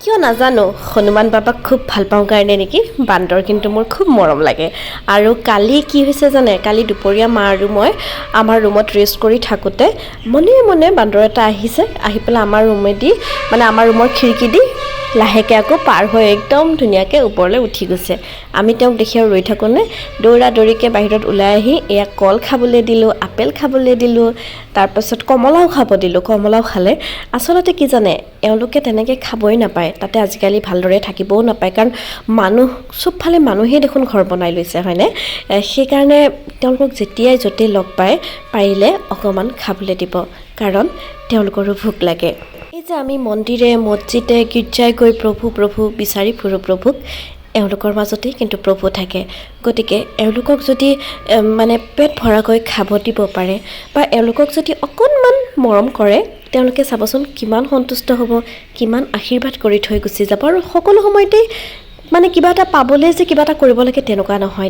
কিয় নাজানো হনুমান বাবাক খুব ভাল পাওঁ কাৰণে নেকি বান্দৰ কিন্তু মোৰ খুব মৰম লাগে আৰু কালি কি হৈছে জানে কালি দুপৰীয়া মা আৰু মই আমাৰ ৰুমত ৰেষ্ট কৰি থাকোঁতে মনে মনে বান্দৰ এটা আহিছে আহি পেলাই আমাৰ ৰুমেদি মানে আমাৰ ৰুমৰ খিৰিকী দি লাহেকৈ আকৌ পাৰ হৈ একদম ধুনীয়াকৈ ওপৰলৈ উঠি গৈছে আমি তেওঁক দেখি আৰু ৰৈ থাকোঁনে দৌৰা দৌৰিকৈ বাহিৰত ওলাই আহি এয়া কল খাবলৈ দিলোঁ আপেল খাবলৈ দিলোঁ তাৰপাছত কমলাও খাব দিলোঁ কমলাও খালে আচলতে কি জানে এওঁলোকে তেনেকৈ খাবই নাপায় তাতে আজিকালি ভালদৰে থাকিবও নাপায় কাৰণ মানুহ চবফালে মানুহেই দেখোন ঘৰ বনাই লৈছে হয়নে সেইকাৰণে তেওঁলোকক যেতিয়াই য'তেই লগ পায় পাৰিলে অকণমান খাবলৈ দিব কাৰণ তেওঁলোকৰো ভোক লাগে এই যে আমি মন্দিৰে মছজিদে গীৰ্জাই গৈ প্ৰভু বিচাৰি ফুৰোঁ প্ৰভুক এওঁলোকৰ মাজতেই কিন্তু প্ৰভু থাকে গতিকে এওঁলোকক যদি মানে পেট ভৰাকৈ খাব দিব পাৰে বা এওঁলোকক যদি অকণমান মৰম কৰে তেওঁলোকে চাবচোন কিমান সন্তুষ্ট হ'ব কিমান আশীৰ্বাদ কৰি থৈ গুচি যাব আৰু সকলো সময়তেই মানে কিবা এটা পাবলৈ যে কিবা এটা কৰিব লাগে তেনেকুৱা নহয়